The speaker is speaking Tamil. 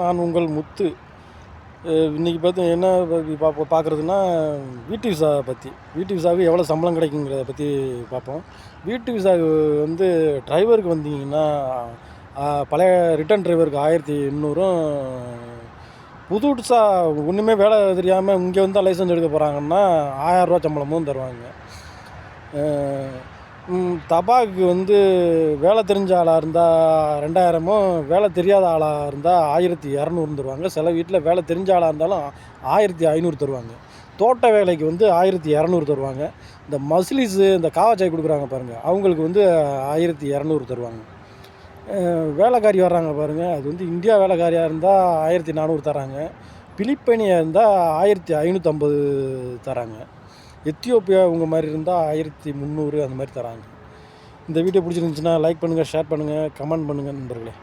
நான் உங்கள் முத்து. இன்றைக்கி என்ன பார்க்குறதுன்னா, வீட்டு விசா பற்றி. வீட்டு விசாவுக்கு எவ்வளோ சம்பளம் கிடைக்குங்கிறத பற்றி பார்ப்போம். வீட்டு விசாவுக்கு டிரைவருக்கு வந்தீங்கன்னா, பழைய ரிட்டர்ன் டிரைவருக்கு 1800ம், புதுசாக ஒன்றுமே வேலை தெரியாமல் இங்கே வந்து லைசன்ஸ் எடுக்க போகிறாங்கன்னா 1000 சம்பளமும் தருவாங்க. தபாக்கு வேலை தெரிஞ்ச ஆளாக இருந்தால் 2000மும், வேலை தெரியாத ஆளாக இருந்தால் 1200 தருவாங்க. சில வீட்டில் வேலை தெரிஞ்ச ஆளாக இருந்தாலும் 1500 தருவாங்க. தோட்ட வேலைக்கு 1200 தருவாங்க. இந்த மஸ்லிஸு, இந்த காவாச்சாய் கொடுக்குறாங்க பாருங்கள், அவங்களுக்கு 1200 தருவாங்க. வேலைக்காரி வர்றாங்க பாருங்கள், அது இந்தியா வேலைக்காரியாக இருந்தால் 1400 தராங்க. பிலிப்பைனியாக இருந்தால் 1550 தராங்க. எத்தியோப்பியா இவங்க மாதிரி இருந்தால் 1300 அந்த மாதிரி தராங்க. இந்த வீடியோ பிடிச்சிருந்துச்சுன்னா லைக் பண்ணுங்கள், ஷேர் பண்ணுங்கள், கமெண்ட் பண்ணுங்கள் நண்பர்களே.